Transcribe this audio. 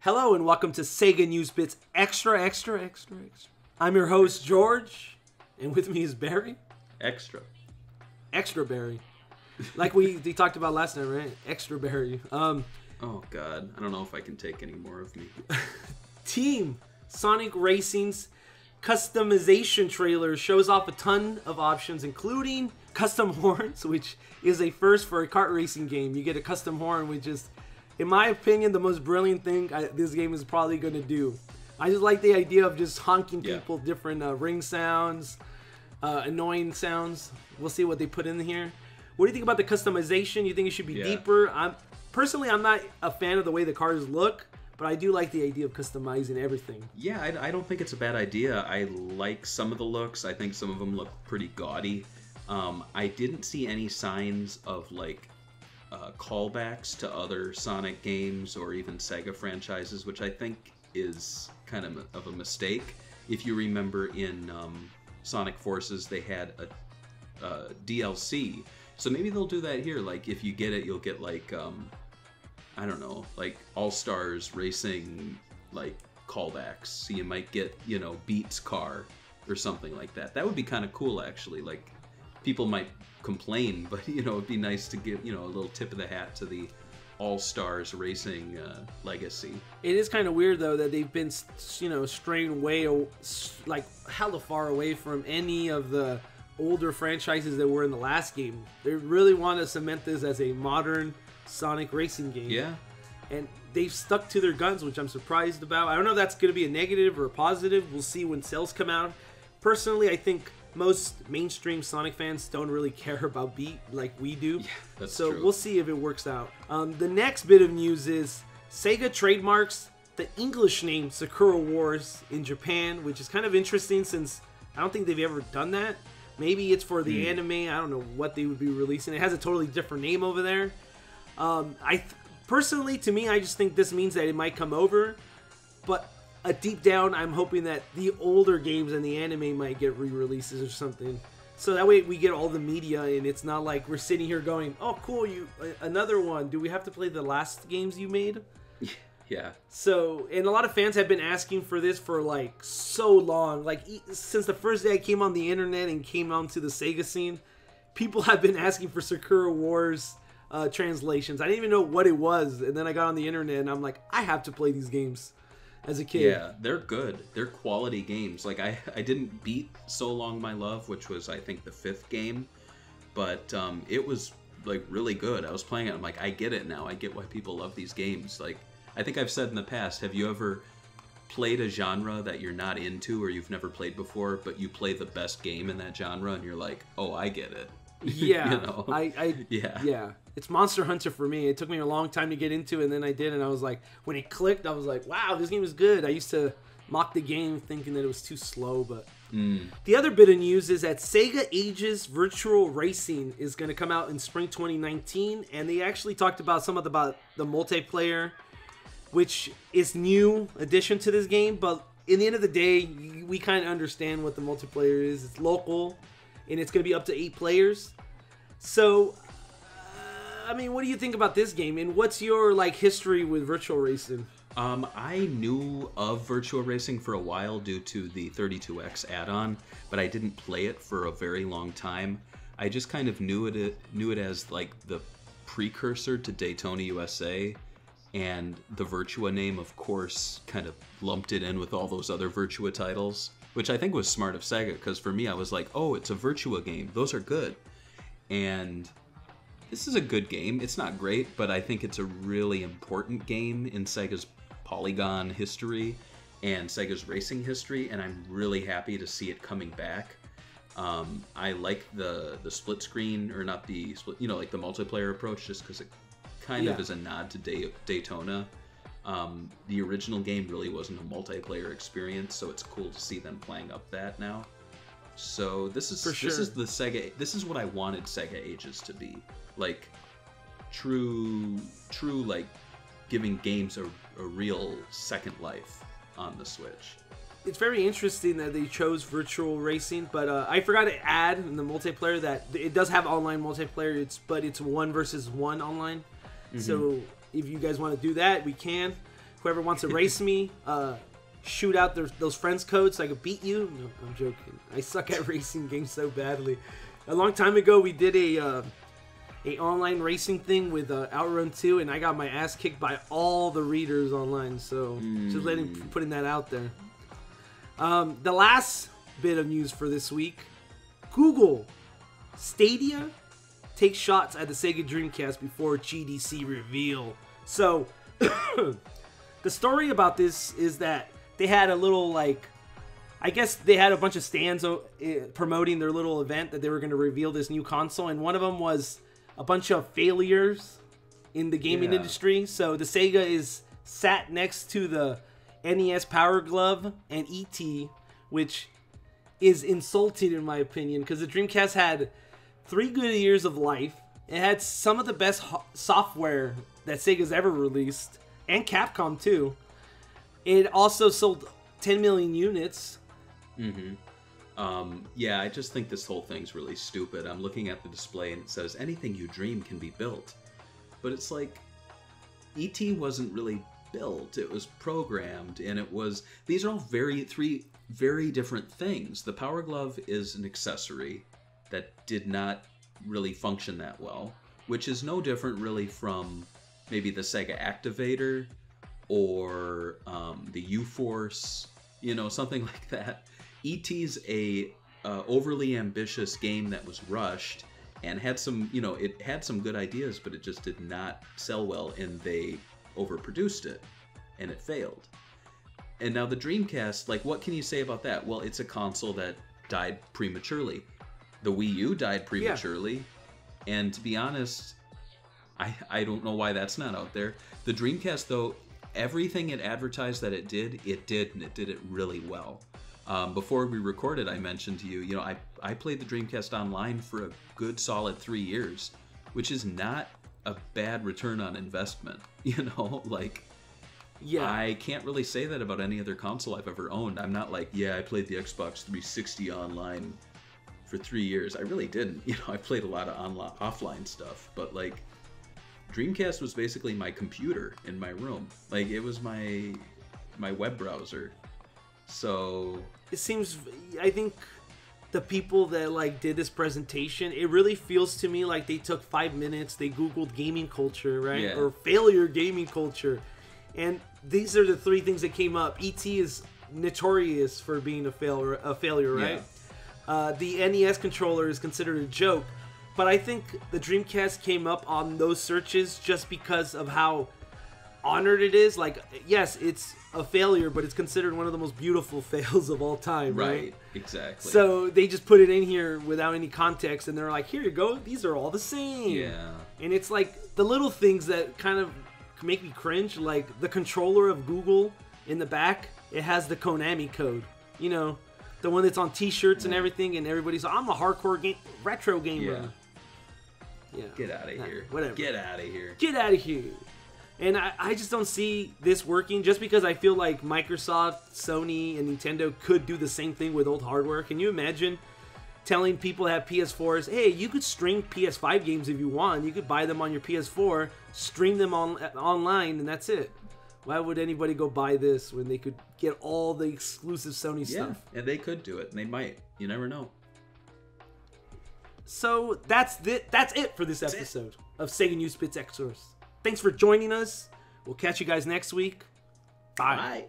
Hello and welcome to Sega News Bits Extra. I'm your host, George, and with me is Barry. Extra Barry. Like we talked about last night, right? Extra Barry. Oh, God. I don't know if I can take any more of me. Team Sonic Racing's customization trailer shows off a ton of options, including custom horns, which is a first for a kart racing game. You get a custom horn, which is, in my opinion, the most brilliant thing this game is probably going to do. I just like the idea of just honking people, different ring sounds, annoying sounds. We'll see what they put in here. What do you think about the customization? You think it should be deeper? I'm not a fan of the way the cars look, but I do like the idea of customizing everything. Yeah, I don't think it's a bad idea. I like some of the looks. I think some of them look pretty gaudy. I didn't see any signs of like callbacks to other Sonic games or even Sega franchises, which I think is kind of a mistake. If you remember in Sonic Forces, they had a DLC, so maybe they'll do that here. Like if you get it, you'll get like I don't know, like All-Stars Racing like callbacks. So you might get, you know, Beat's car or something like that. That would be kind of cool, actually. Like people might complain, but you know, it'd be nice to give, you know, a little tip of the hat to the All-Stars Racing legacy. It is kind of weird though that they've been, you know, straying way like hella far away from any of the older franchises that were in the last game. They really want to cement this as a modern Sonic racing game. Yeah. And they've stuck to their guns, which I'm surprised about. I don't know if that's going to be a negative or a positive. We'll see when sales come out. Personally, I think most mainstream Sonic fans don't really care about Beat like we do. Yeah, that's so true. We'll see if it works out. The next bit of news is Sega trademarks the English name Sakura Wars in Japan, which is kind of interesting since I don't think they've ever done that. Maybe it's for the anime. I don't know what they would be releasing. It has a totally different name over there. Personally, to me, I just think this means that it might come over, but deep down, I'm hoping that the older games and the anime might get re-releases or something. So that way we get all the media, and it's not like we're sitting here going, oh, cool, another one. Do we have to play the last games you made? Yeah. So, and a lot of fans have been asking for this for like so long. Like since the first day I came on the internet and came onto the Sega scene, people have been asking for Sakura Wars translations. I didn't even know what it was, and then I got on the internet and I'm like, I have to play these games as a kid. Yeah, they're good. They're quality games. Like I didn't beat So Long My Love, which was I think the 5th game, but it was like really good. I was playing it, I'm like, I get it now. I get why people love these games. Like I think I've said in the past, have you ever played a genre that you're not into or you've never played before, but you play the best game in that genre and you're like, oh, I get it. Yeah. You know? Yeah. It's Monster Hunter for me. It took me a long time to get into it, and then I did, and I was like, when it clicked, I was like, wow, this game is good. I used to mock the game thinking that it was too slow, but... The other bit of news is that Sega Ages Virtual Racing is going to come out in spring 2019, and they actually talked about about the multiplayer, which is new addition to this game, but in the end of the day, we kind of understand what the multiplayer is. It's local, and it's going to be up to 8 players. So, I mean, what do you think about this game, and what's your like history with virtual racing? I knew of Virtual Racing for a while due to the 32X add-on, but I didn't play it for a very long time. I just kind of knew it as like the precursor to Daytona USA, and the Virtua name, of course, kind of lumped it in with all those other Virtua titles, which I think was smart of Sega, because for me, I was like, oh, it's a Virtua game. Those are good. And this is a good game. It's not great, but I think it's a really important game in Sega's Polygon history and Sega's racing history, and I'm really happy to see it coming back. I like the split screen, or not the split, you know, like the multiplayer approach, just because it kind of is a nod to Daytona. The original game really wasn't a multiplayer experience, so it's cool to see them playing up that now. So this is this is what I wanted Sega Ages to be. Like true like giving games a real second life on the Switch. It's very interesting that they chose virtual racing, but I forgot to add in the multiplayer that it does have online multiplayer, but it's 1 versus 1 online. So if you guys want to do that, we can. whoever wants to race me, shoot out those friends codes so I could beat you. No, I'm joking. I suck at racing games so badly. A long time ago, we did a online racing thing with Outrun 2, and I got my ass kicked by all the readers online. So just putting that out there. The last bit of news for this week: Google Stadia takes shots at the Sega Dreamcast before GDC reveal. So the story about this is that they had a little, like, I guess they had a bunch of stands promoting their little event that they were going to reveal this new console, and one of them was a bunch of failures in the gaming industry. So the Sega is sat next to the NES Power Glove and ET, which is insulting in my opinion, because the Dreamcast had 3 good years of life. It had some of the best software that Sega's ever released, and Capcom too. It also sold 10 million units. Yeah, I just think this whole thing's really stupid. I'm looking at the display and it says anything you dream can be built. But it's like, E.T. wasn't really built. It was programmed, and it was... These are all three very different things. The Power Glove is an accessory that did not really function that well, which is no different really from maybe the Sega Activator or the U-Force, you know, something like that. E.T.'s a overly ambitious game that was rushed and had some, you know, it had some good ideas, but it just did not sell well, and they overproduced it, and it failed. And now the Dreamcast, like, what can you say about that? Well, it's a console that died prematurely. The Wii U died prematurely, and to be honest, I don't know why that's not out there. The Dreamcast, though, everything it advertised that it did, and it did it really well. Before we recorded, I mentioned to you, you know, I played the Dreamcast online for a good solid 3 years, which is not a bad return on investment, you know, like, yeah, I can't really say that about any other console I've ever owned. I'm not like, yeah, I played the Xbox 360 online for 3 years. I really didn't. You know, I played a lot of offline stuff, but like, Dreamcast was basically my computer in my room. Like, it was my web browser. So it seems, I think the people that like did this presentation, it really feels to me like they took 5 minutes, they Googled gaming culture, right? Yeah. Or failure gaming culture. And these are the 3 things that came up. E.T. is notorious for being a failure, right? Yeah. The NES controller is considered a joke. But I think the Dreamcast came up on those searches just because of how honored it is. Like, yes, it's a failure, but it's considered one of the most beautiful fails of all time, right? Right, exactly. So they just put it in here without any context, and they're like, here you go, these are all the same. Yeah. And it's like the little things that kind of make me cringe, like the controller of Google in the back, it has the Konami code, you know, the one that's on t-shirts and everything, and everybody's like, I'm a hardcore retro gamer. Yeah. Get out of here. Whatever. Get out of here. Get out of here. And I just don't see this working, just because I feel like Microsoft, Sony, and Nintendo could do the same thing with old hardware. Can you imagine telling people that have PS4s, hey, you could stream PS5 games if you want. You could buy them on your PS4, stream them online, and that's it. Why would anybody go buy this when they could get all the exclusive Sony stuff? Yeah, and they could do it, and they might. You never know. So that's it for this episode of Sega News Pits Extras. Thanks for joining us. We'll catch you guys next week. Bye. Bye.